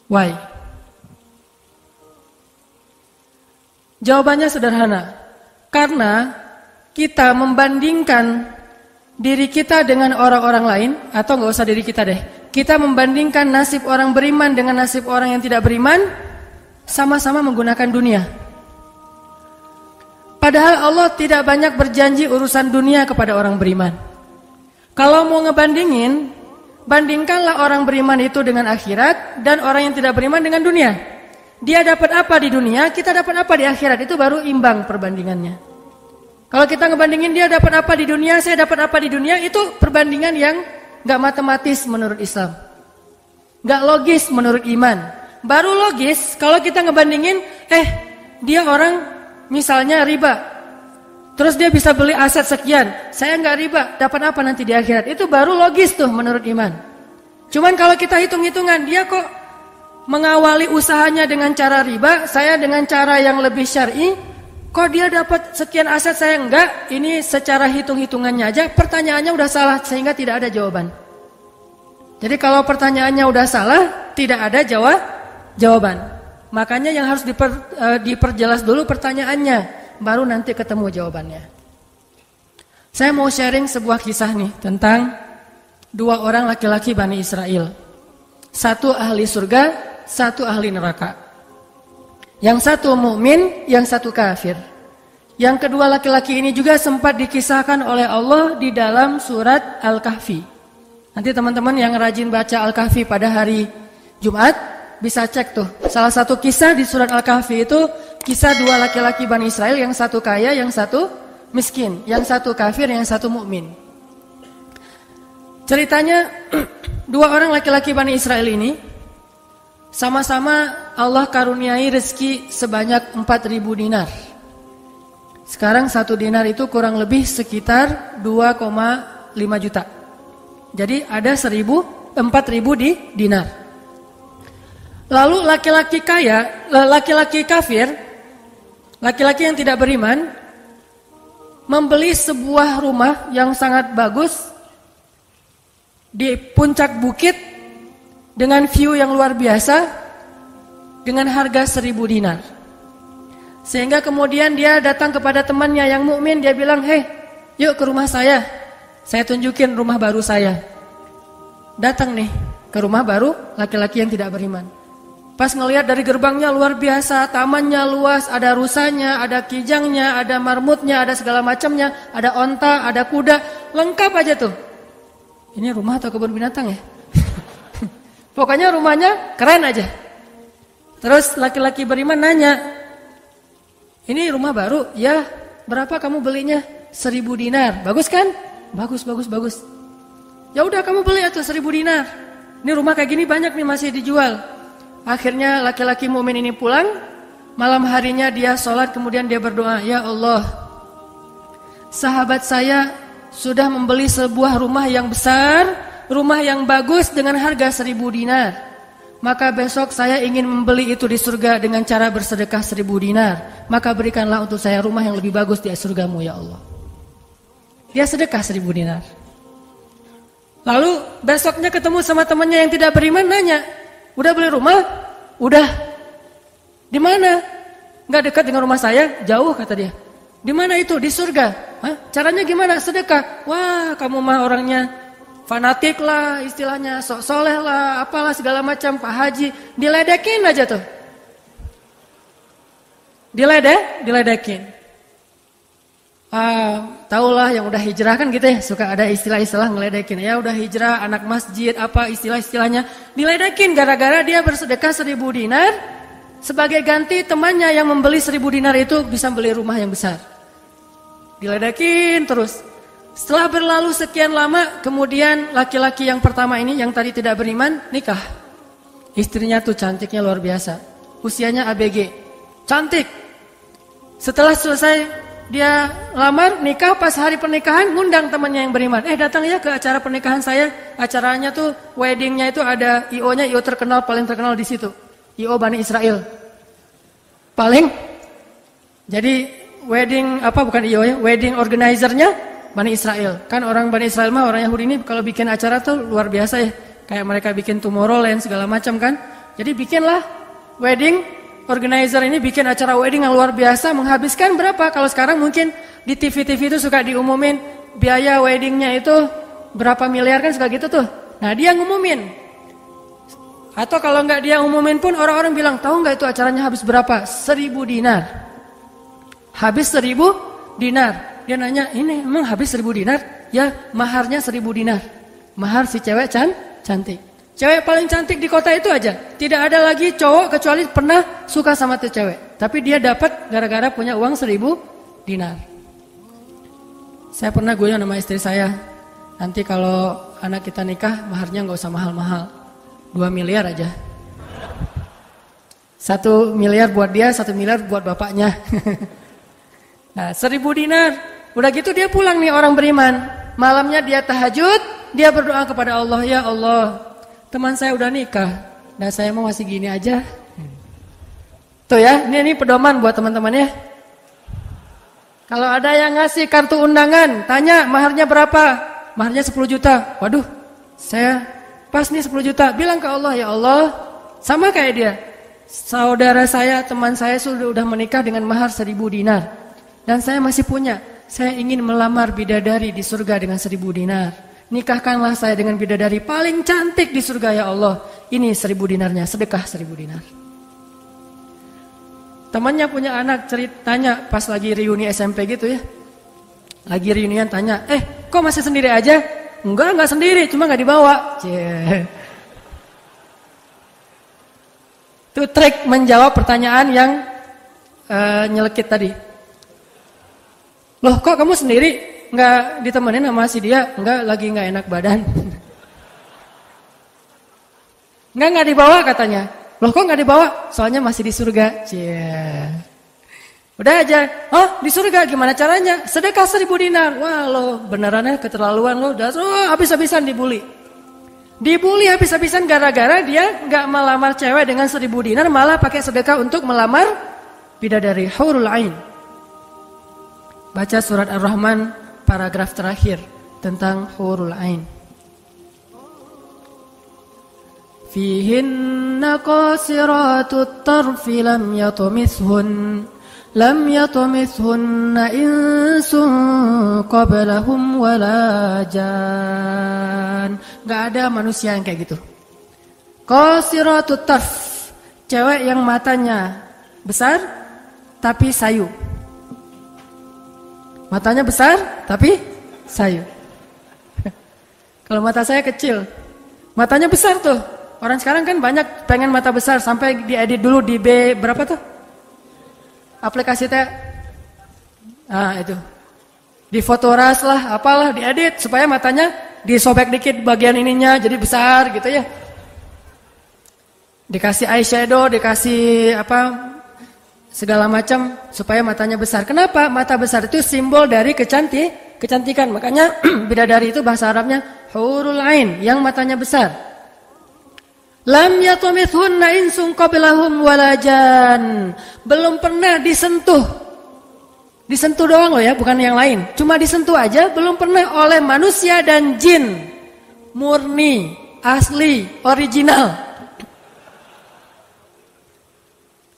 Why? Jawabannya sederhana. Karena kita membandingkan diri kita dengan orang-orang lain, atau nggak usah diri kita deh. Kita membandingkan nasib orang beriman dengan nasib orang yang tidak beriman, sama-sama menggunakan dunia. Padahal Allah tidak banyak berjanji urusan dunia kepada orang beriman. Kalau mau ngebandingin, bandingkanlah orang beriman itu dengan akhirat dan orang yang tidak beriman dengan dunia. Dia dapat apa di dunia, kita dapat apa di akhirat, itu baru imbang perbandingannya. Kalau kita ngebandingin dia dapat apa di dunia, saya dapat apa di dunia, itu perbandingan yang gak matematis menurut Islam, gak logis menurut iman. Baru logis kalau kita ngebandingin, dia orang misalnya riba, terus dia bisa beli aset sekian, saya gak riba, dapat apa nanti di akhirat, itu baru logis tuh menurut iman. Cuman kalau kita hitung-hitungan, dia kok mengawali usahanya dengan cara riba, saya dengan cara yang lebih syar'i, kok dia dapat sekian aset saya enggak, ini secara hitung-hitungannya aja pertanyaannya udah salah sehingga tidak ada jawaban. Jadi kalau pertanyaannya udah salah, tidak ada jawaban. Makanya yang harus diperjelas dulu pertanyaannya, baru nanti ketemu jawabannya. Saya mau sharing sebuah kisah nih tentang dua orang laki-laki Bani Israel. Satu ahli surga, satu ahli neraka. Yang satu mukmin, yang satu kafir. Yang kedua laki-laki ini juga sempat dikisahkan oleh Allah di dalam surat Al-Kahfi. Nanti teman-teman yang rajin baca Al-Kahfi pada hari Jumat bisa cek tuh. Salah satu kisah di surat Al-Kahfi itu kisah dua laki-laki Bani Israel, yang satu kaya, yang satu miskin, yang satu kafir, yang satu mukmin. Ceritanya dua orang laki-laki Bani Israel ini sama-sama Allah karuniai rezeki sebanyak 4.000 dinar. Sekarang 1 dinar itu kurang lebih sekitar 2,5 juta. Jadi ada 4.000 di dinar. Lalu laki-laki kaya, laki-laki kafir, laki-laki yang tidak beriman, membeli sebuah rumah yang sangat bagus di puncak bukit dengan view yang luar biasa, dengan harga 1.000 dinar. Sehingga kemudian dia datang kepada temannya yang mukmin, dia bilang, yuk ke rumah saya tunjukin rumah baru saya. Datang nih ke rumah baru laki-laki yang tidak beriman. Pas ngelihat dari gerbangnya luar biasa, tamannya luas, ada rusanya, ada kijangnya, ada marmutnya, ada segala macamnya, ada onta, ada kuda, lengkap aja tuh. Ini rumah atau kebun binatang ya? Pokoknya rumahnya keren aja. Terus laki-laki beriman nanya, ini rumah baru? Ya, berapa kamu belinya? 1.000 dinar. Bagus kan? Bagus. Ya udah kamu beli atau 1.000 dinar. Ini rumah kayak gini banyak nih masih dijual. Akhirnya laki-laki mukmin ini pulang. Malam harinya dia sholat, kemudian dia berdoa, ya Allah, sahabat saya sudah membeli sebuah rumah yang besar, rumah yang bagus dengan harga 1.000 dinar. Maka besok saya ingin membeli itu di surga dengan cara bersedekah 1.000 dinar. Maka berikanlah untuk saya rumah yang lebih bagus di surgamu ya Allah. Dia sedekah 1.000 dinar. Lalu besoknya ketemu sama temannya yang tidak beriman, nanya, udah beli rumah? Udah. Di mana? Enggak dekat dengan rumah saya, jauh kata dia. Di mana itu? Di surga. Hah? Caranya gimana? Sedekah. Wah, kamu mah orangnya fanatik lah istilahnya, sok soleh lah, apalah segala macam, Pak Haji, diledekin aja tuh. Diledekin. Taulah yang udah hijrah kan gitu ya, suka ada istilah-istilah ngeledekin. Ya udah hijrah, anak masjid, apa istilah-istilahnya, diledekin gara-gara dia bersedekah 1.000 dinar, sebagai ganti temannya yang membeli 1.000 dinar itu bisa beli rumah yang besar. Diledekin terus. Setelah berlalu sekian lama, kemudian laki-laki yang pertama ini yang tadi tidak beriman nikah. Istrinya tuh cantiknya luar biasa, usianya ABG, cantik. Setelah selesai dia lamar, nikah, pas hari pernikahan ngundang temannya yang beriman. Datang ya ke acara pernikahan saya. Acaranya tuh weddingnya itu ada IO-nya, IO terkenal, paling terkenal di situ, IO Bani Israel. Jadi wedding bukan IO ya, wedding organizer-nya Bani Israel. Kan orang Bani Israel mah, orang Yahudi ini kalau bikin acara tuh luar biasa ya. Kayak mereka bikin Tomorrowland segala macam kan. Jadi bikinlah wedding organizer ini bikin acara wedding yang luar biasa, menghabiskan berapa? Kalau sekarang mungkin di TV-TV itu suka diumumin biaya weddingnya itu berapa miliar kan suka gitu tuh. Nah dia ngumumin. Atau kalau nggak dia ngumumin pun orang-orang bilang, tahu nggak itu acaranya habis berapa? 1.000 dinar. Habis 1.000 dinar. Dia nanya, ini emang habis 1.000 dinar? Ya maharnya 1.000 dinar. Mahar si cewek cantik. Cewek paling cantik di kota itu aja. Tidak ada lagi cowok kecuali pernah suka sama tuh cewek. Tapi dia dapat gara-gara punya uang 1.000 dinar. Saya pernah guyon sama istri saya. Nanti kalau anak kita nikah, maharnya gak usah mahal-mahal. 2 miliar aja. 1 miliar buat dia, 1 miliar buat bapaknya. Nah 1.000 dinar. Udah gitu dia pulang nih orang beriman. Malamnya dia tahajud, dia berdoa kepada Allah. Ya Allah, teman saya udah nikah, dan saya mau masih gini aja. Tuh ya, ini pedoman buat teman-teman ya. Kalau ada yang ngasih kartu undangan, tanya maharnya berapa? Maharnya 10 juta. Waduh, saya pas nih 10 juta. Bilang ke Allah, ya Allah, sama kayak dia. Saudara saya, teman saya sudah menikah dengan mahar 1.000 dinar. Dan saya masih punya. Saya ingin melamar bidadari di surga dengan 1.000 dinar. Nikahkanlah saya dengan bidadari paling cantik di surga ya Allah. Ini 1.000 dinarnya, sedekah 1.000 dinar. Temannya punya anak ceritanya pas lagi reuni SMP gitu ya. Lagi reunian tanya, kok masih sendiri aja? Enggak sendiri, cuma gak dibawa. Itu trik menjawab pertanyaan yang nyelekit tadi. Loh kok kamu sendiri? Enggak ditemenin sama si dia? Enggak, lagi enggak enak badan. Enggak dibawa katanya. Loh kok enggak dibawa? Soalnya masih di surga. Udah aja. Oh di surga gimana caranya? Sedekah 1.000 dinar. Wah lo benerannya keterlaluan lo. Udah habis-habisan dibully. Dibully habis-habisan gara-gara dia enggak melamar cewek dengan 1.000 dinar. Malah pakai sedekah untuk melamar bidadari Hurul Ain. Baca surat Ar-Rahman paragraf terakhir tentang Hurul Ain. Fihinna qasiratut tarfi lam yatumithunna insun qablahum wala jan. Gak ada manusia yang kayak gitu. Qasiratut tarf, cewek yang matanya besar tapi sayu. Matanya besar tapi sayu. Kalau mata saya kecil, matanya besar tuh. Orang sekarang kan banyak pengen mata besar sampai diedit dulu di B berapa tuh? Aplikasi teh. Nah itu. Di fotoras lah, apalah diedit supaya matanya disobek dikit bagian ininya jadi besar gitu ya. Dikasih eyeshadow, dikasih apa? Segala macam supaya matanya besar. Kenapa? Mata besar itu simbol dari kecantikan. Makanya bidadari itu bahasa Arabnya Hurul Ain, yang matanya besar. Lam yatumithunna insun qablahum wala jan. Belum pernah disentuh. Disentuh doang loh ya, bukan yang lain. Cuma disentuh aja, belum pernah oleh manusia dan jin. Murni, asli, original.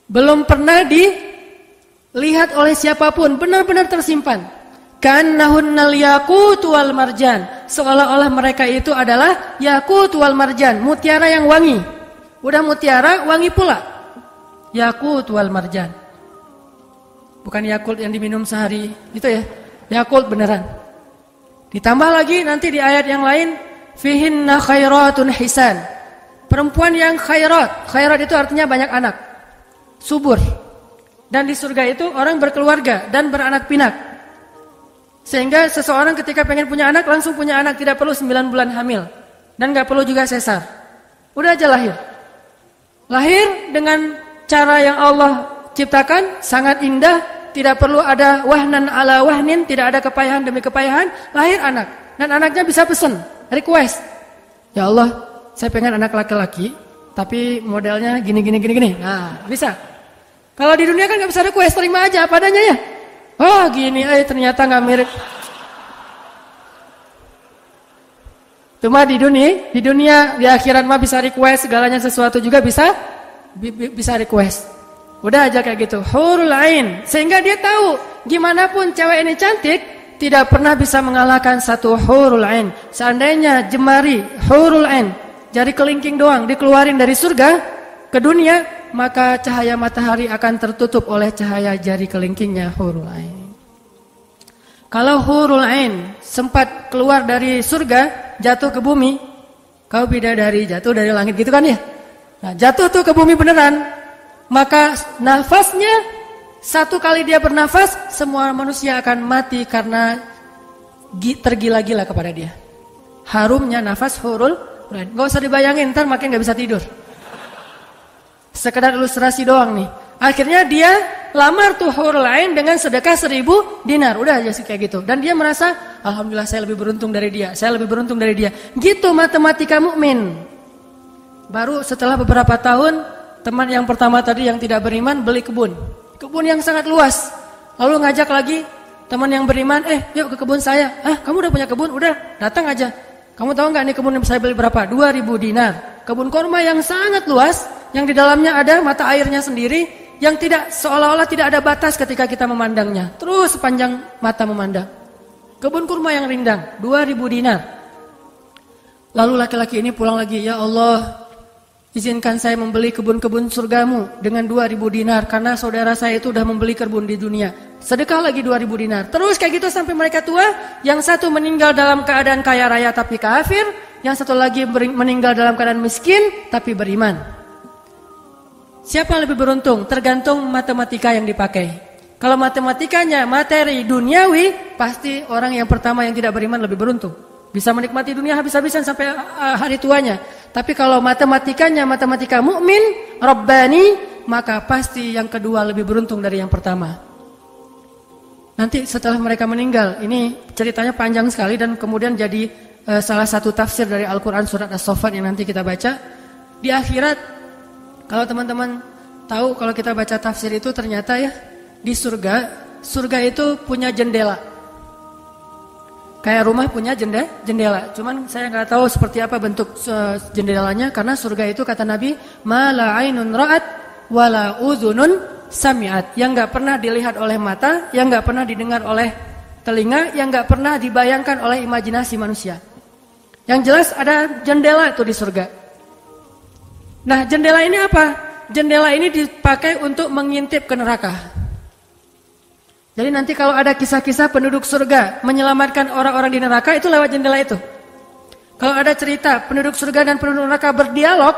Belum pernah dilihat oleh siapapun, benar-benar tersimpan. Kannahunnal yaqut wal marjan. Seolah-olah mereka itu adalah yaqut wal marjan, mutiara yang wangi. Udah mutiara, wangi pula. Yaqut wal marjan. Bukan Yakult yang diminum sehari, gitu ya. Yakult beneran. Ditambah lagi nanti di ayat yang lain, fihinna khairatun hisan. Perempuan yang khairat. Khairat itu artinya banyak anak. Subur. Dan di surga itu orang berkeluarga dan beranak pinak. Sehingga seseorang ketika pengen punya anak langsung punya anak, tidak perlu 9 bulan hamil dan gak perlu juga sesar. Udah aja lahir. Lahir dengan cara yang Allah ciptakan sangat indah, tidak perlu ada wahnan ala wahnin, tidak ada kepayahan demi kepayahan, lahir anak. Dan anaknya bisa pesen, request. Ya Allah, saya pengen anak laki-laki tapi modelnya gini. Nah, bisa. Kalau di dunia kan gak bisa request, terima aja apa adanya ya. Oh gini, ternyata gak mirip. Cuma di dunia di akhirat mah bisa request segalanya sesuatu juga bisa bisa request. Udah aja kayak gitu, hurul ain. Sehingga dia tahu gimana pun cewek ini cantik, tidak pernah bisa mengalahkan satu hurul ain. Seandainya jemari hurul ain, jari kelingking doang dikeluarin dari surga ke dunia, maka cahaya matahari akan tertutup oleh cahaya jari kelingkingnya hurul ain. Kalau hurul ain sempat keluar dari surga, jatuh ke bumi, kau bidadari jatuh dari langit gitu kan ya? Nah, jatuh tuh ke bumi beneran, maka nafasnya, satu kali dia bernafas, semua manusia akan mati karena tergila-gila kepada dia. Harumnya nafas hurul ain. Gak usah dibayangin, ntar makin gak bisa tidur. Sekedar ilustrasi doang nih. Akhirnya dia lamar tuh hurul ain dengan sedekah 1000 dinar. Udah aja sih kayak gitu. Dan dia merasa, alhamdulillah saya lebih beruntung dari dia. Saya lebih beruntung dari dia. Gitu matematika mukmin. Baru setelah beberapa tahun, teman yang pertama tadi yang tidak beriman beli kebun. Kebun yang sangat luas. Lalu ngajak lagi teman yang beriman, yuk ke kebun saya. Kamu udah punya kebun? Udah, datang aja. Kamu tahu nggak nih kebun yang saya beli berapa? 2000 dinar. Kebun korma yang sangat luas, yang di dalamnya ada mata airnya sendiri, yang tidak seolah-olah tidak ada batas ketika kita memandangnya. Terus sepanjang mata memandang. Kebun kurma yang rindang, 2000 dinar. Lalu laki-laki ini pulang lagi, ya Allah, izinkan saya membeli kebun-kebun surgamu dengan 2000 dinar. Karena saudara saya itu sudah membeli kebun di dunia. Sedekah lagi 2000 dinar. Terus kayak gitu sampai mereka tua. Yang satu meninggal dalam keadaan kaya raya tapi kafir. Yang satu lagi meninggal dalam keadaan miskin tapi beriman. Siapa yang lebih beruntung? Tergantung matematika yang dipakai. Kalau matematikanya materi duniawi, pasti orang yang pertama yang tidak beriman lebih beruntung. Bisa menikmati dunia habis-habisan sampai hari tuanya. Tapi kalau matematikanya matematika mukmin, Rabbani, maka pasti yang kedua lebih beruntung dari yang pertama. Nanti setelah mereka meninggal, ini ceritanya panjang sekali dan kemudian jadi salah satu tafsir dari Al-Quran surat As-Saffat yang nanti kita baca. Di akhirat, kalau teman-teman tahu, kalau kita baca tafsir itu ternyata ya, di surga itu punya jendela. Kayak rumah punya jendela. Cuman saya nggak tahu seperti apa bentuk jendelanya, karena surga itu kata Nabi, ma la ainun ra'at wa la udhunun sami'at. Yang nggak pernah dilihat oleh mata, yang nggak pernah didengar oleh telinga, yang nggak pernah dibayangkan oleh imajinasi manusia. Yang jelas ada jendela itu di surga. Nah, jendela ini apa? Jendela ini dipakai untuk mengintip ke neraka. Jadi nanti kalau ada kisah-kisah penduduk surga menyelamatkan orang-orang di neraka, itu lewat jendela itu. Kalau ada cerita penduduk surga dan penduduk neraka berdialog,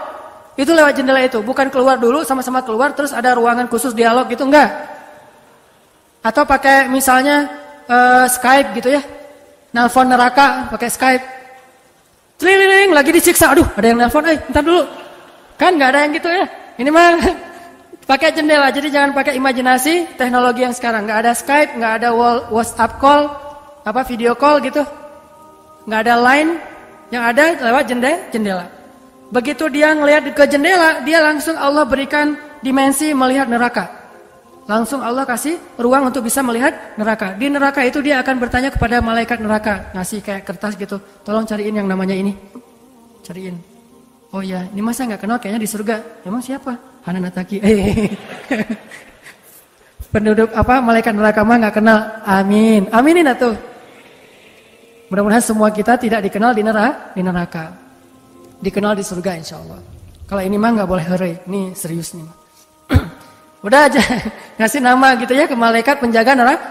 itu lewat jendela itu. Bukan keluar dulu, sama-sama keluar, terus ada ruangan khusus dialog gitu, enggak. Atau pakai misalnya Skype gitu ya. Nelpon neraka pakai Skype. Tling, lagi disiksa. Aduh, ada yang nelpon, entar dulu. Kan nggak ada yang gitu ya. Ini mah pakai jendela. Jadi jangan pakai imajinasi teknologi yang sekarang. Nggak ada Skype, nggak ada WhatsApp call, video call gitu. Nggak ada line. Yang ada lewat jendela. Begitu dia ngelihat ke jendela, dia langsung Allah berikan dimensi melihat neraka. Langsung Allah kasih ruang untuk bisa melihat neraka. Di neraka itu dia akan bertanya kepada malaikat neraka, ngasih kayak kertas gitu. Tolong cariin yang namanya ini. Cariin. Oh ya, ini masa nggak kenal kayaknya di surga. Emang siapa? Hananataki. Penduduk malaikat neraka mah nggak kenal. Amin. Aminin atuh. Mudah-mudahan semua kita tidak dikenal di neraka. Dikenal di surga insya Allah. Kalau ini mah nggak boleh heureuy. Ini serius nih. Udah aja ngasih nama gitu ya ke malaikat penjaga neraka.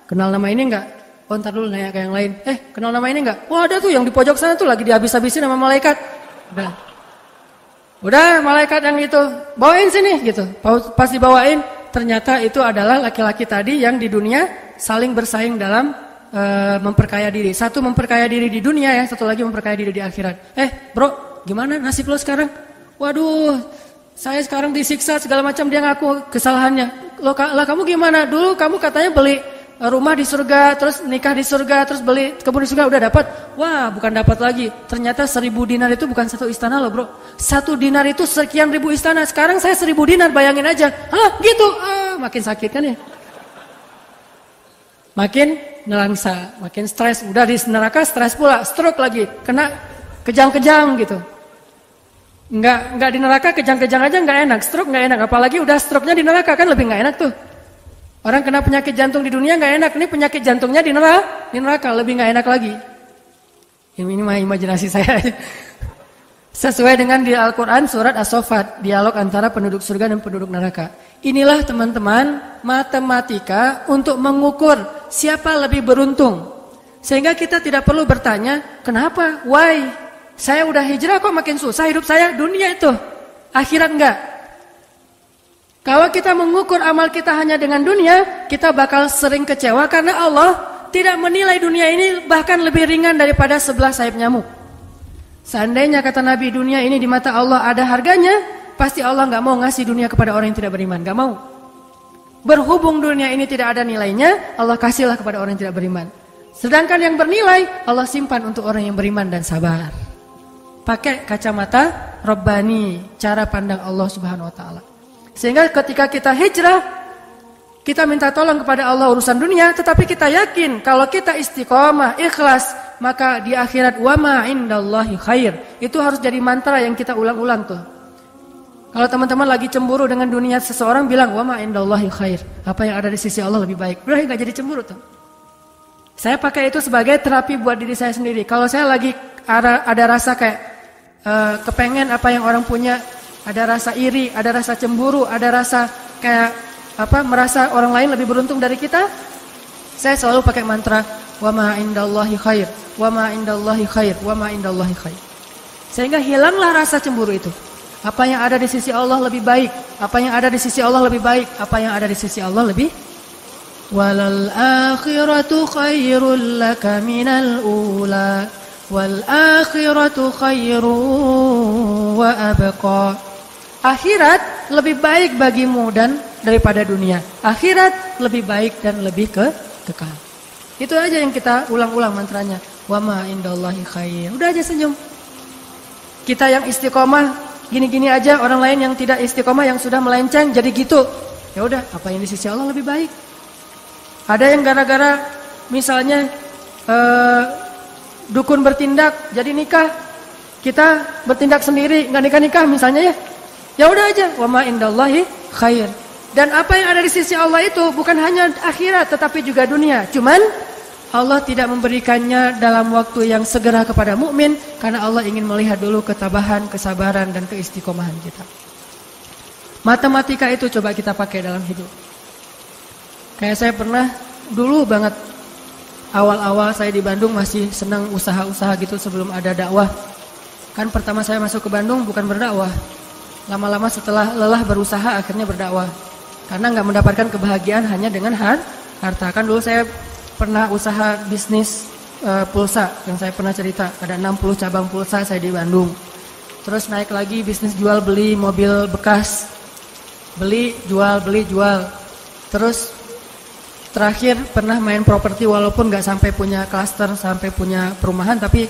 Kenal nama ini nggak? Oh ntar dulu nanya ke yang lain. Kenal nama ini nggak? Wah ada tuh yang di pojok sana tuh lagi dihabis-habisin sama malaikat. Udah malaikat yang itu bawain sini gitu. Pas dibawain ternyata itu adalah laki-laki tadi yang di dunia saling bersaing dalam memperkaya diri. Satu memperkaya diri di dunia, yang satu lagi memperkaya diri di akhirat. Bro, gimana nasib lo sekarang? Waduh, saya sekarang disiksa segala macam, dia ngaku kesalahannya. Lah kamu gimana? Dulu kamu katanya beli rumah di surga, terus nikah di surga, terus beli kebun di surga, udah dapat. Wah, bukan dapat lagi. Ternyata 1000 dinar itu bukan satu istana loh, bro. 1 dinar itu sekian ribu istana. Sekarang saya 1000 dinar, bayangin aja. Gitu. Makin sakit kan ya? Makin nelangsa, makin stres. Udah di neraka stres pula, stroke lagi, kena kejang-kejang gitu. Nggak di neraka, kejang-kejang aja nggak enak, stroke nggak enak, apalagi udah stroke-nya di neraka kan lebih nggak enak tuh. Orang kena penyakit jantung di dunia nggak enak, ini penyakit jantungnya di neraka lebih nggak enak lagi. Ini mah imajinasi saya. Sesuai dengan di Al-Quran surat As-Saffat, dialog antara penduduk surga dan penduduk neraka. Inilah teman-teman matematika untuk mengukur siapa lebih beruntung. Sehingga kita tidak perlu bertanya, kenapa? Why? Saya udah hijrah kok makin susah hidup saya, dunia itu. Akhirat enggak. Kalau kita mengukur amal kita hanya dengan dunia, kita bakal sering kecewa karena Allah tidak menilai dunia ini bahkan lebih ringan daripada 11 sayap nyamuk. Seandainya kata Nabi dunia ini di mata Allah ada harganya, pasti Allah enggak mau ngasih dunia kepada orang yang tidak beriman, enggak mau. Berhubung dunia ini tidak ada nilainya, Allah kasihlah kepada orang yang tidak beriman. Sedangkan yang bernilai, Allah simpan untuk orang yang beriman dan sabar. Pakai kacamata Rabbani, cara pandang Allah Subhanahu wa taala. Sehingga ketika kita hijrah, kita minta tolong kepada Allah urusan dunia, tetapi kita yakin kalau kita istiqomah, ikhlas, maka di akhirat wa ma indallahi khair. Itu harus jadi mantra yang kita ulang-ulang tuh. Kalau teman-teman lagi cemburu dengan dunia, seseorang bilang wa ma indallahi khair. Apa yang ada di sisi Allah lebih baik. Udah enggak jadi cemburu tuh. Saya pakai itu sebagai terapi buat diri saya sendiri. Kalau saya lagi ada rasa kayak kepengen apa yang orang punya, ada rasa iri, ada rasa cemburu, ada rasa kayak merasa orang lain lebih beruntung dari kita, saya selalu pakai mantra wa ma indallahi khair, wa ma indallahi khair, wa ma indallahi khair. Sehingga hilanglah rasa cemburu itu. Apa yang ada di sisi Allah lebih baik, apa yang ada di sisi Allah lebih baik, apa yang ada di sisi Allah lebih walal akhiratu khairul laka minal ula. Wal akhiratu khairu wa abqa. Akhirat lebih baik bagimu dan daripada dunia. Akhirat lebih baik dan lebih kekal. Itu aja yang kita ulang-ulang mantranya. Wa ma indallahi khair. Udah aja senyum. Kita yang istiqomah gini-gini aja, orang lain yang tidak istiqomah yang sudah melenceng jadi gitu. Ya udah, apa yang di sisi Allah lebih baik. Ada yang gara-gara misalnya dukun bertindak jadi nikah, kita bertindak sendiri nggak nikah misalnya ya. Ya udah aja wa ma indallahi khair. Dan apa yang ada di sisi Allah itu bukan hanya akhirat tetapi juga dunia. Cuman Allah tidak memberikannya dalam waktu yang segera kepada mukmin karena Allah ingin melihat dulu ketabahan, kesabaran dan keistiqomahan kita. Matematika itu coba kita pakai dalam hidup. Kayak saya pernah dulu banget, awal-awal saya di Bandung masih senang usaha-usaha gitu sebelum ada dakwah. Kan pertama saya masuk ke Bandung bukan berdakwah. Lama-lama setelah lelah berusaha akhirnya berdakwah. Karena nggak mendapatkan kebahagiaan hanya dengan harta. Kan dulu saya pernah usaha bisnis pulsa yang saya pernah cerita. Ada 60 cabang pulsa saya di Bandung. Terus naik lagi bisnis jual beli mobil bekas. Beli, jual. Terus terakhir pernah main properti walaupun nggak sampai punya klaster, sampai punya perumahan, tapi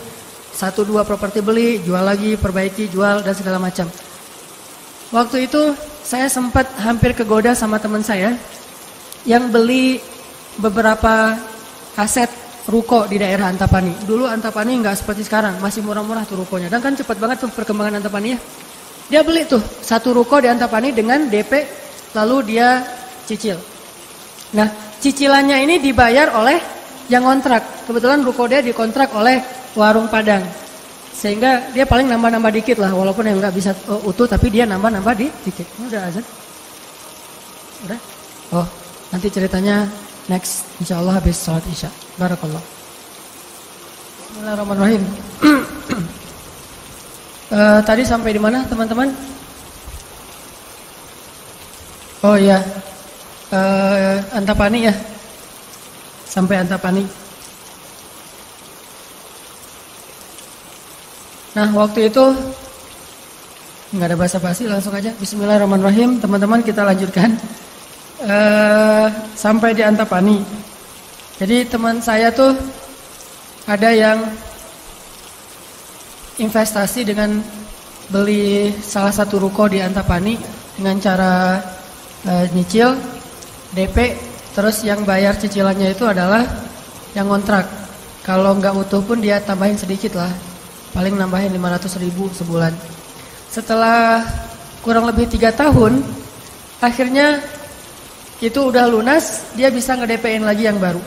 1-2 properti beli, jual lagi, perbaiki, jual dan segala macam. Waktu itu saya sempat hampir kegoda sama teman saya yang beli beberapa aset ruko di daerah Antapani. Dulu Antapani nggak seperti sekarang, masih murah-murah tuh rukonya. Dan kan cepat banget tuh perkembangan Antapani ya. Dia beli tuh 1 ruko di Antapani dengan DP, lalu dia cicil. Nah, cicilannya ini dibayar oleh yang kontrak. Kebetulan ruko dia dikontrak oleh warung Padang. Sehingga dia paling nambah-nambah dikit lah. Walaupun yang nggak bisa utuh, tapi dia nambah-nambah dikit. Udah azan? Udah? Oh, nanti ceritanya next. InsyaAllah habis salat isya. Barakallah. Bismillahirrahmanirrahim. Tadi sampai di mana teman-teman? Oh iya. Antapani ya. Sampai Antapani. Nah, waktu itu nggak ada basa-basi, langsung aja Bismillahirrahmanirrahim. Teman-teman kita lanjutkan. Sampai di Antapani. Jadi teman saya tuh ada yang investasi dengan beli salah satu ruko di Antapani dengan cara nyicil DP, terus yang bayar cicilannya itu adalah yang kontrak. Kalau nggak utuh pun dia tambahin sedikit lah, paling nambahin 500.000 sebulan. Setelah kurang lebih 3 tahun, akhirnya itu udah lunas, dia bisa nge-DP-in lagi yang baru.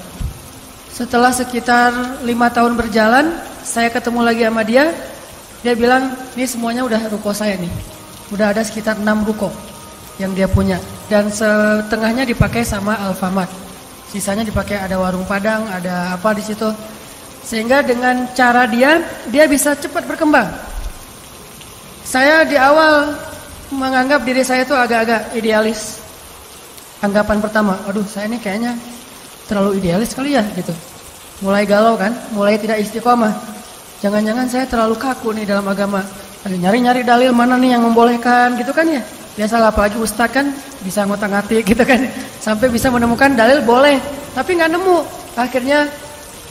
Setelah sekitar 5 tahun berjalan, saya ketemu lagi sama dia. Dia bilang, ini semuanya udah ruko saya nih. Udah ada sekitar 6 ruko yang dia punya. Dan setengahnya dipakai sama Alfamart. Sisanya dipakai ada warung Padang, ada apa di situ. Sehingga dengan cara dia bisa cepat berkembang. Saya di awal menganggap diri saya itu agak-agak idealis. Anggapan pertama, aduh saya ini kayaknya terlalu idealis kali ya gitu. Mulai galau kan, mulai tidak istiqomah. Jangan-jangan saya terlalu kaku nih dalam agama. Nyari-nyari dalil mana nih yang membolehkan gitu kan ya. Biasalah apalagi ustaz kan bisa ngotak-ngatik gitu kan. Sampai bisa menemukan dalil boleh, tapi nggak nemu. Akhirnya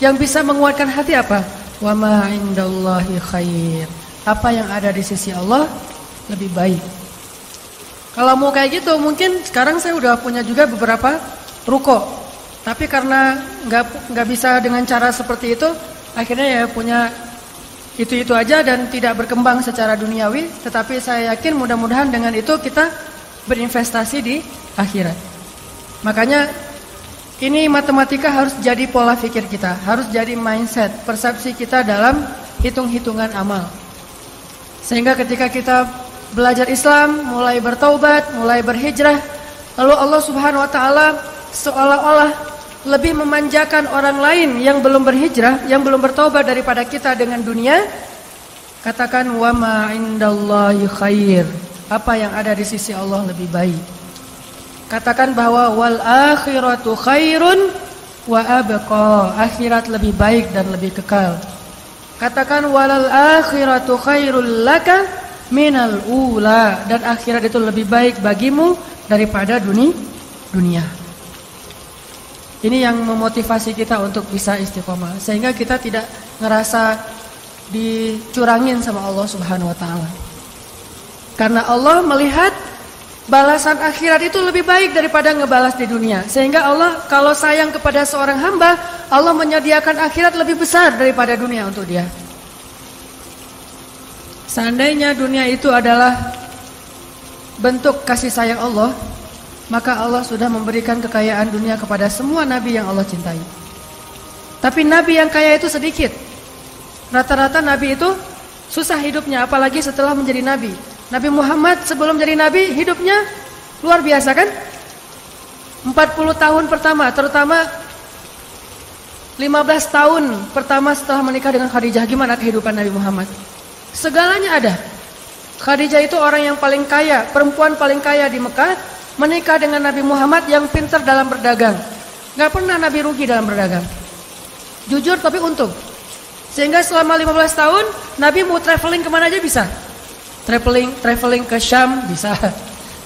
yang bisa menguatkan hati apa? Wa ma indallahi khair. Apa yang ada di sisi Allah lebih baik. Kalau mau kayak gitu mungkin sekarang saya udah punya juga beberapa ruko. Tapi karena nggak bisa dengan cara seperti itu, akhirnya ya punya itu aja dan tidak berkembang secara duniawi. Tetapi saya yakin mudah-mudahan dengan itu kita berinvestasi di akhirat. Makanya ini matematika harus jadi pola pikir kita, harus jadi mindset, persepsi kita dalam hitung-hitungan amal. Sehingga ketika kita belajar Islam, mulai bertaubat, mulai berhijrah, lalu Allah Subhanahu wa taala seolah-olah lebih memanjakan orang lain yang belum berhijrah, yang belum bertaubat daripada kita dengan dunia. Katakan wa ma indallahi khair. Apa yang ada di sisi Allah lebih baik. Katakan bahwa wal akhiratu khairun wa abqa. Akhirat lebih baik dan lebih kekal. Katakan walal akhiratu khairul laka minal ula, dan akhirat itu lebih baik bagimu daripada dunia. Ini yang memotivasi kita untuk bisa istiqomah, sehingga kita tidak ngerasa dicurangin sama Allah Subhanahu wa taala. Karena Allah melihat balasan akhirat itu lebih baik daripada ngebalas di dunia. Sehingga Allah kalau sayang kepada seorang hamba, Allah menyediakan akhirat lebih besar daripada dunia untuk dia. Seandainya dunia itu adalah bentuk kasih sayang Allah, maka Allah sudah memberikan kekayaan dunia kepada semua nabi yang Allah cintai. Tapi nabi yang kaya itu sedikit. Rata-rata nabi itu susah hidupnya, apalagi setelah menjadi nabi. Nabi Muhammad sebelum jadi nabi hidupnya luar biasa kan? 40 tahun pertama, terutama 15 tahun pertama setelah menikah dengan Khadijah, gimana kehidupan Nabi Muhammad? Segalanya ada. Khadijah itu orang yang paling kaya, perempuan paling kaya di Mekah, menikah dengan Nabi Muhammad yang pintar dalam berdagang. Gak pernah Nabi rugi dalam berdagang. Jujur tapi untung. Sehingga selama 15 tahun Nabi mau traveling kemana aja bisa. Traveling ke Syam bisa.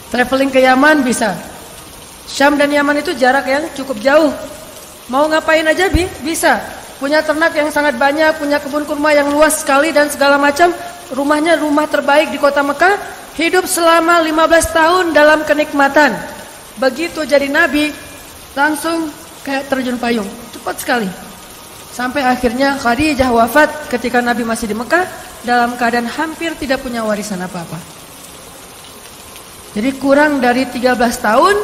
Traveling ke Yaman bisa. Syam dan Yaman itu jarak yang cukup jauh. Mau ngapain aja bisa. Punya ternak yang sangat banyak, punya kebun kurma yang luas sekali dan segala macam. Rumahnya rumah terbaik di kota Mekah. Hidup selama 15 tahun dalam kenikmatan. Begitu jadi nabi, langsung kayak terjun payung. Cepat sekali. Sampai akhirnya Khadijah wafat ketika Nabi masih di Mekah, dalam keadaan hampir tidak punya warisan apa-apa. Jadi kurang dari 13 tahun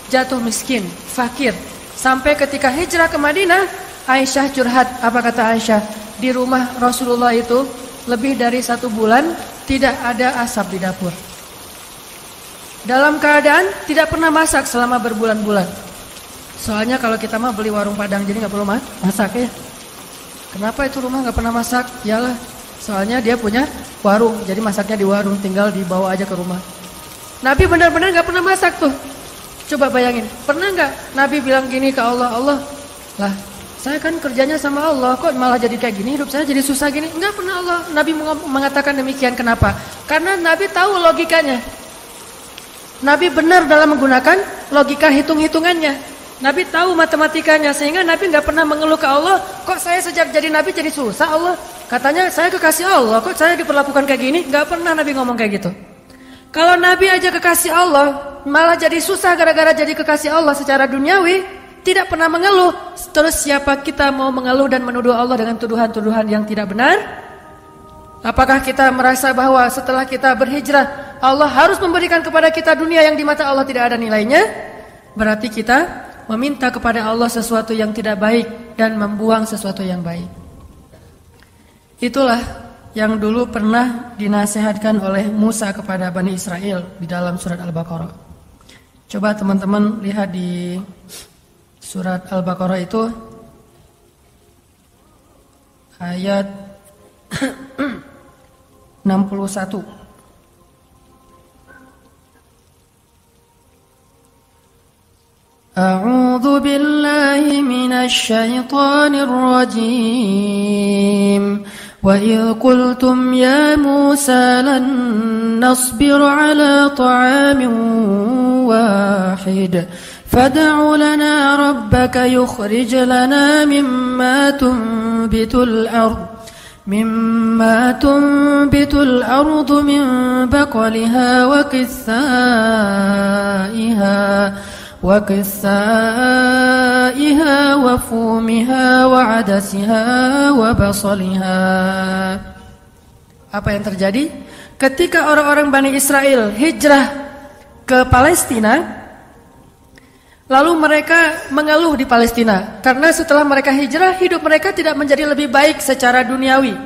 jatuh miskin, fakir. Sampai ketika hijrah ke Madinah, Aisyah curhat. Apa kata Aisyah? Di rumah Rasulullah itu lebih dari 1 bulan tidak ada asap di dapur. Dalam keadaan tidak pernah masak selama berbulan-bulan. Soalnya kalau kita mah beli warung Padang, jadi gak perlu masak ya. Kenapa itu rumah gak pernah masak? Yalah, soalnya dia punya warung, jadi masaknya di warung, tinggal dibawa aja ke rumah. Nabi benar-benar gak pernah masak tuh. Coba bayangin, pernah gak Nabi bilang gini ke Allah, Allah, lah saya kan kerjanya sama Allah, kok malah jadi kayak gini, hidup saya jadi susah gini. Enggak pernah Allah Nabi mengatakan demikian. Kenapa? Karena Nabi tahu logikanya. Nabi benar dalam menggunakan logika hitung-hitungannya. Nabi tahu matematikanya, sehingga Nabi nggak pernah mengeluh ke Allah, kok saya sejak jadi Nabi jadi susah Allah. Katanya saya kekasih Allah, kok saya diperlakukan kayak gini. Nggak pernah Nabi ngomong kayak gitu. Kalau Nabi aja kekasih Allah, malah jadi susah gara-gara jadi kekasih Allah secara duniawi, tidak pernah mengeluh. Terus siapa kita mau mengeluh dan menuduh Allah dengan tuduhan-tuduhan yang tidak benar? Apakah kita merasa bahwa setelah kita berhijrah Allah harus memberikan kepada kita dunia yang di mata Allah tidak ada nilainya? Berarti kita meminta kepada Allah sesuatu yang tidak baik dan membuang sesuatu yang baik. Itulah yang dulu pernah dinasihatkan oleh Musa kepada Bani Israel di dalam surat Al-Baqarah. Coba teman-teman lihat di surat Al-Baqarah itu ayat 61. A'udzu billahi minasy syaithanir rajim. Wa idh qultum ya Musa lan nasbir ala ta'amin wahid fad'u lana rabbaka yukhrij lana mimma tunbitul ardh مما تنبت الأرض من بقلها وقثائها وفومها وعدسها وبصلها. Apa yang terjadi? Ketika orang-orang Bani Israel hijrah ke Palestina, lalu mereka mengeluh di Palestina karena setelah mereka hijrah hidup mereka tidak menjadi lebih baik secara duniawi.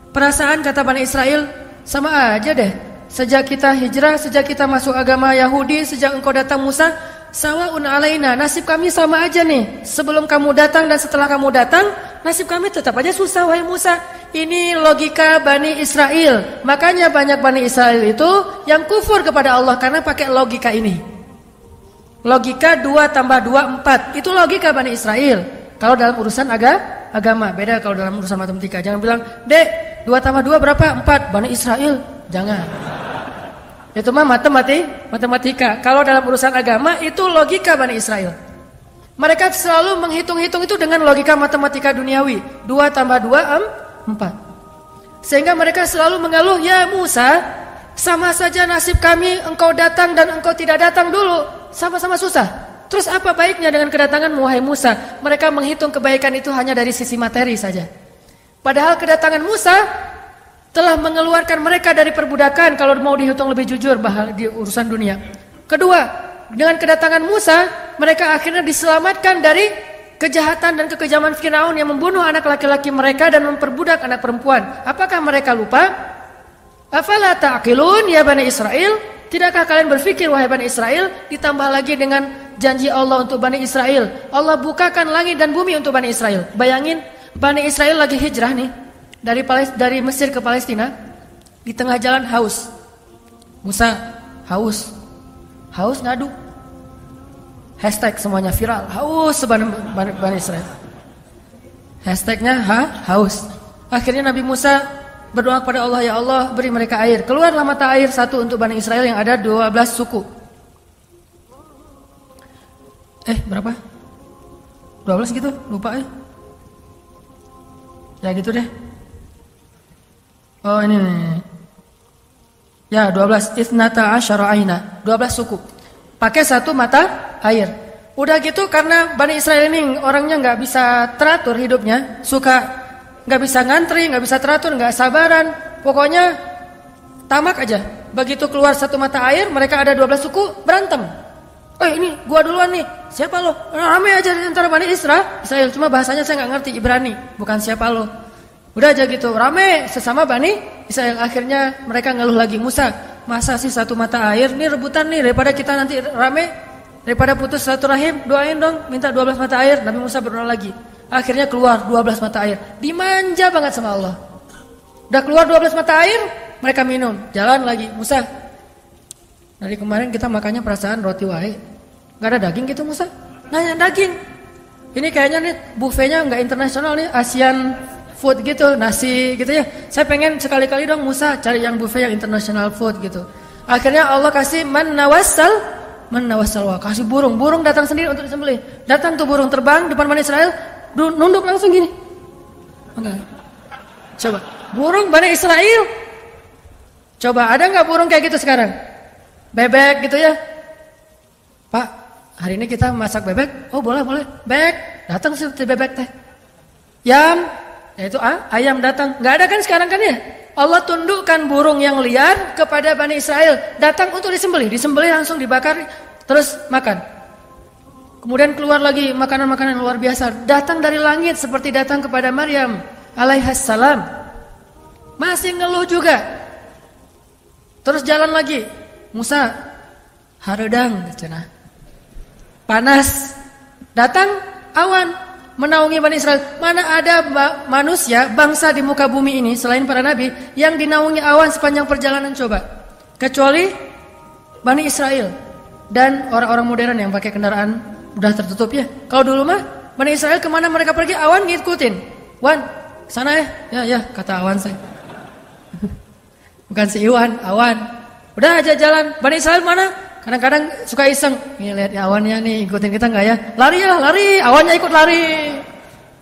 Perasaan kata Bani Israel, sama aja deh. Sejak kita hijrah, sejak kita masuk agama Yahudi, sejak engkau datang Musa, sawaun alaina, nasib kami sama aja nih. Sebelum kamu datang dan setelah kamu datang, nasib kami tetap aja susah wahai Musa. Ini logika Bani Israel. Makanya banyak Bani Israel itu yang kufur kepada Allah karena pakai logika ini. Logika 2 tambah 2 4. Itu logika Bani Israel. Kalau dalam urusan agama, beda kalau dalam urusan matematika. Jangan bilang, "Dek, 2 tambah 2 berapa?" 4. Bani Israel. Jangan. Itu mah matematika. Kalau dalam urusan agama itu logika Bani Israel. Mereka selalu menghitung-hitung itu dengan logika matematika duniawi. 2 tambah 2 4. Sehingga mereka selalu mengeluh, "Ya Musa, sama saja nasib kami engkau datang dan engkau tidak datang dulu. Sama-sama susah. Terus apa baiknya dengan kedatangan wahai Musa?" Mereka menghitung kebaikan itu hanya dari sisi materi saja. Padahal kedatangan Musa telah mengeluarkan mereka dari perbudakan kalau mau dihitung lebih jujur di urusan dunia. Kedua, dengan kedatangan Musa, mereka akhirnya diselamatkan dari kejahatan dan kekejaman Firaun yang membunuh anak laki-laki mereka dan memperbudak anak perempuan. Apakah mereka lupa? Afala ta'qilun ya Bani Israel? Tidakkah kalian berpikir wahai Bani Israel? Ditambah lagi dengan janji Allah untuk Bani Israel. Allah bukakan langit dan bumi untuk Bani Israel. Bayangin Bani Israel lagi hijrah nih dari Mesir ke Palestina. Di tengah jalan haus. Musa haus ngadu. Hashtag semuanya viral. Haus Bani Israel. Hashtagnya haus. Akhirnya Nabi Musa berdoa kepada Allah, "Ya Allah, beri mereka air." Keluarlah mata air satu untuk Bani Israel yang ada 12 suku. Berapa? 12 gitu? Lupa Ya gitu deh. Oh ini. Ya 12. Ithnata asyara aina. 12 suku. Pakai satu mata air. Udah gitu karena Bani Israel ini orangnya gak bisa teratur hidupnya. Gak bisa ngantri, gak bisa teratur, gak sabaran. Pokoknya tamak aja. Begitu keluar satu mata air, mereka ada 12 suku berantem. Ini gua duluan nih. Siapa lo? Rame aja di antara Bani Israel. Cuma bahasanya saya gak ngerti Ibrani. Bukan siapa lo. Udah aja gitu, rame sesama Bani Israel. Akhirnya mereka ngeluh lagi, "Musa, masa sih satu mata air? Nih rebutan nih, daripada kita nanti rame, daripada putus silaturahim, doain dong, minta 12 mata air." Nabi Musa berdoa lagi. Akhirnya keluar 12 mata air. Dimanja banget sama Allah. Udah keluar 12 mata air, mereka minum. Jalan lagi, "Musa, dari kemarin kita makannya perasaan roti wae. Gak ada daging gitu Musa?" Nanya daging. Ini kayaknya nih buffetnya gak internasional nih, Asian food gitu, nasi gitu ya. Saya pengen sekali-kali dong Musa cari yang buffet yang international food gitu. Akhirnya Allah kasih man nawassal, kasih burung datang sendiri untuk disembelih. Datang tuh burung terbang depan Bani Israel, nunduk langsung gini. Enggak. Coba, burung Bani Israel. Coba ada nggak burung kayak gitu sekarang? Bebek gitu ya. Pak, hari ini kita masak bebek. Oh boleh. Bebek, datang sih bebek teh. Yam, Yaitu ayam datang. Nggak ada kan sekarang kan ya? Allah tundukkan burung yang liar kepada Bani Israel. Datang untuk disembelih. Disembelih langsung dibakar. Terus makan. Kemudian keluar lagi makanan-makanan luar biasa. Datang dari langit seperti datang kepada Maryam alaihassalam. Masih ngeluh juga. Terus jalan lagi. Musa, haredang cenah. Panas. Datang awan menaungi Bani Israel. Mana ada manusia, bangsa di muka bumi ini selain para nabi yang dinaungi awan sepanjang perjalanan coba. Kecuali Bani Israel dan orang-orang modern yang pakai kendaraan udah tertutup ya. Kalau dulu mah Bani Israel kemana mereka pergi awan ngikutin. Wan, sana ya. Ya, kata awan saya. Bukan si Iwan, awan. Udah aja jalan. Bani Israel mana? Kadang-kadang suka iseng. Nih lihat ya awannya nih ikutin kita enggak ya? Lari ya, lari. Awannya ikut lari.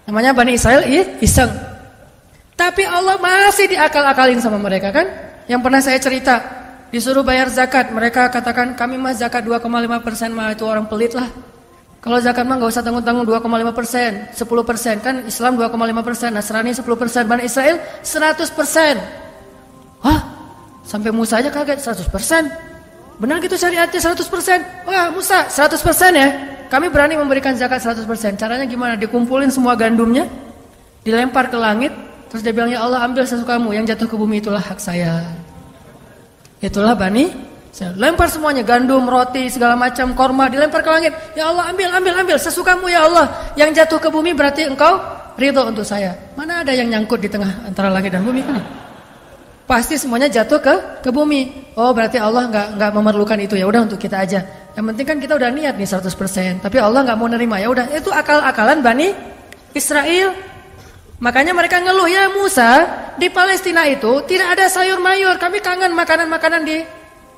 Namanya Bani Israel iseng. Tapi Allah masih diakal-akalin sama mereka kan? Yang pernah saya cerita, disuruh bayar zakat, mereka katakan kami mah zakat 2,5% mah itu orang pelit lah. Kalau zakat mah enggak usah tanggung-tanggung 2,5%, 10%. Kan Islam 2,5%, Nasrani 10%, Bani Israel 100%. Hah? Sampai Musa aja kaget 100%. Benar gitu syariatnya 100%. Wah Musa 100% ya. Kami berani memberikan zakat 100%. Caranya gimana? Dikumpulin semua gandumnya, dilempar ke langit, terus dia bilang ya Allah ambil sesukamu, yang jatuh ke bumi itulah hak saya. Itulah Bani. Saya lempar semuanya, gandum, roti, segala macam, korma dilempar ke langit. Ya Allah ambil sesukamu ya Allah. Yang jatuh ke bumi berarti engkau ridho untuk saya. Mana ada yang nyangkut di tengah antara langit dan bumi kan? Pasti semuanya jatuh ke bumi. Oh berarti Allah nggak memerlukan itu, ya udah untuk kita aja. Yang penting kan kita udah niat nih 100%. Tapi Allah nggak mau nerima, ya udah itu akal-akalan Bani Israel. Makanya mereka ngeluh ya Musa, di Palestina itu tidak ada sayur mayur. Kami kangen makanan-makanan di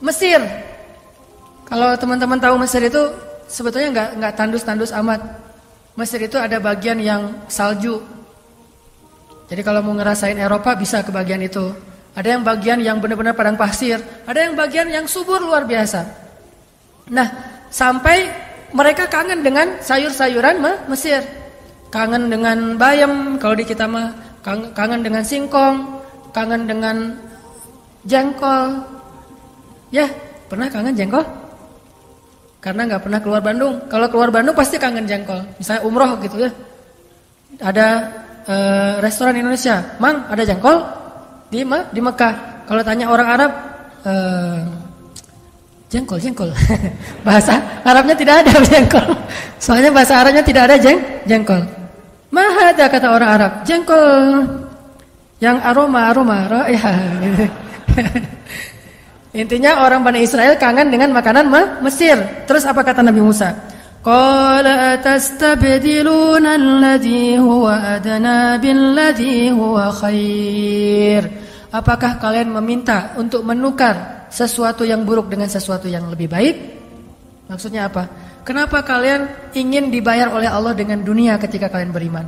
Mesir. Kalau teman-teman tahu Mesir itu sebetulnya nggak tandus-tandus amat. Mesir itu ada bagian yang salju. Jadi kalau mau ngerasain Eropa bisa ke bagian itu. Ada yang bagian yang benar-benar padang pasir, ada yang bagian yang subur luar biasa. Nah, sampai mereka kangen dengan sayur-sayuran Mesir. Kangen dengan bayam, kalau di kita mah kangen dengan singkong, kangen dengan jengkol. Ya, pernah kangen jengkol? Karena nggak pernah keluar Bandung. Kalau keluar Bandung pasti kangen jengkol. Misalnya umroh gitu ya. Ada restoran Indonesia, Mang ada jengkol? Di Mekah. Kalau tanya orang Arab, jengkol. Bahasa Arabnya tidak ada jengkol. Soalnya bahasa Arabnya tidak ada jengkol. Mahada kata orang Arab, jengkol yang aroma raihah. Intinya orang Bani Israel kangen dengan makanan Mesir. Terus apa kata Nabi Musa? Qala atastabdiluna alladhi huwa adna billadhi huwa khair. Apakah kalian meminta untuk menukar sesuatu yang buruk dengan sesuatu yang lebih baik? Maksudnya apa? Kenapa kalian ingin dibayar oleh Allah dengan dunia ketika kalian beriman?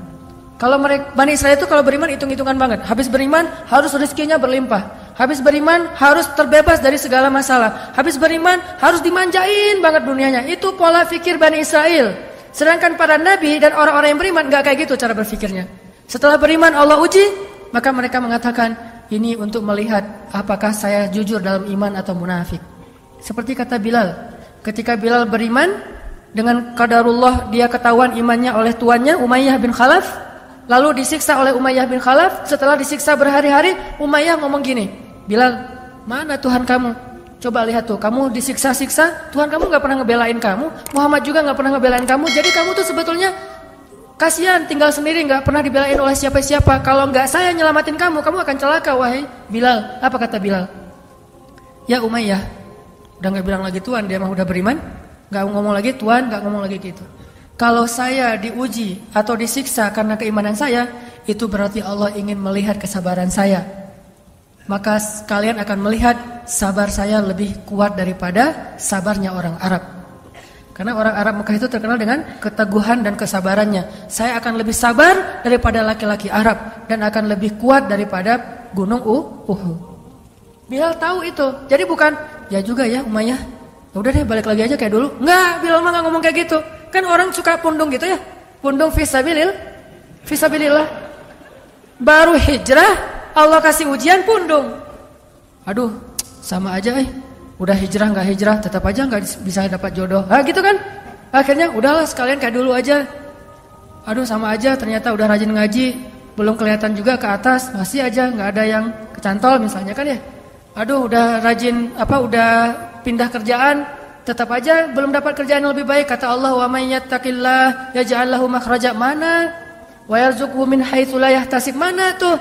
Kalau mereka Bani Israel itu kalau beriman hitung-hitungan banget. Habis beriman harus rezekinya berlimpah. Habis beriman harus terbebas dari segala masalah. Habis beriman harus dimanjain banget dunianya. Itu pola pikir Bani Israel. Sedangkan para nabi dan orang-orang yang beriman enggak kayak gitu cara berpikirnya. Setelah beriman Allah uji, maka mereka mengatakan, ini untuk melihat apakah saya jujur dalam iman atau munafik. Seperti kata Bilal. Ketika Bilal beriman, dengan qadarullah dia ketahuan imannya oleh tuannya Umayyah bin Khalaf. Lalu disiksa oleh Umayyah bin Khalaf. Setelah disiksa berhari-hari, Umayyah ngomong gini, Bilal, mana Tuhan kamu? Coba lihat tuh, kamu disiksa-siksa, Tuhan kamu gak pernah ngebelain kamu, Muhammad juga gak pernah ngebelain kamu. Jadi kamu tuh sebetulnya kasihan tinggal sendiri, gak pernah dibelain oleh siapa-siapa. Kalau gak saya nyelamatin kamu, kamu akan celaka wahai Bilal. Apa kata Bilal? Ya Umayyah, udah gak bilang lagi Tuhan, dia mah udah beriman. Gak ngomong lagi Tuhan, gak ngomong lagi gitu. Kalau saya diuji atau disiksa karena keimanan saya, itu berarti Allah ingin melihat kesabaran saya. Maka kalian akan melihat sabar saya lebih kuat daripada sabarnya orang Arab. Karena orang Arab Mekah itu terkenal dengan keteguhan dan kesabarannya. Saya akan lebih sabar daripada laki-laki Arab dan akan lebih kuat daripada gunung Uhud. Bilal tahu itu. Jadi bukan ya juga ya Umayyah. Ya udah deh balik lagi aja kayak dulu. Enggak, Bilal mah enggak ngomong kayak gitu. Kan orang suka pundung gitu ya. Pundung fisabilillah. Baru hijrah Allah kasih ujian pundung. Aduh, sama aja udah hijrah nggak hijrah tetap aja nggak bisa dapat jodoh. Gitu kan? Akhirnya udahlah sekalian kayak dulu aja. Aduh sama aja, ternyata udah rajin ngaji, belum kelihatan juga ke atas, masih aja nggak ada yang kecantol misalnya kan ya. Aduh udah rajin udah pindah kerjaan, tetap aja belum dapat kerjaan yang lebih baik. Kata Allah, wa may yattaqillah yaj'al lahu makhraja. Mana? Wa yarzuqhu min haitsu la yahtasib. Mana tuh?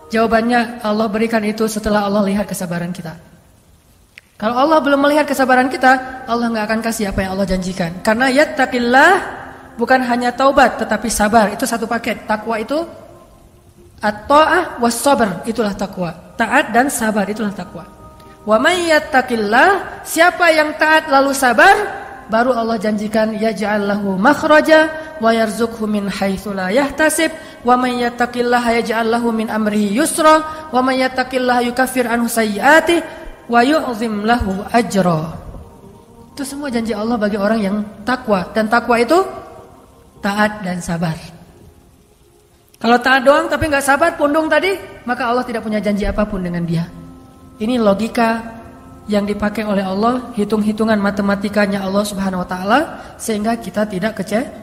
Jawabannya Allah berikan itu setelah Allah lihat kesabaran kita. Kalau Allah belum melihat kesabaran kita, Allah nggak akan kasih apa yang Allah janjikan. Karena yattaqillah bukan hanya taubat tetapi sabar, itu satu paket. Takwa itu at-ta'ah was-sabr, itulah takwa. Taat dan sabar, itulah takwa. Wa may yattaqillah, siapa yang taat lalu sabar, baru Allah janjikan yaj'al lahu makhraja wa yarzuqhu min haitsu la yahtasib. Wa may yattaqillaha yaj'al lahu min amrihi yusra wa may yattaqillaha yukaffir anhu sayyi'atihi wa yu'zim lahu ajra. Itu semua janji Allah bagi orang yang takwa, dan takwa itu taat dan sabar. Kalau taat doang tapi nggak sabar, pundung tadi, maka Allah tidak punya janji apapun dengan dia. Ini logika yang dipakai oleh Allah, hitung-hitungan matematikanya Allah Subhanahu wa taala, sehingga kita tidak kecewa.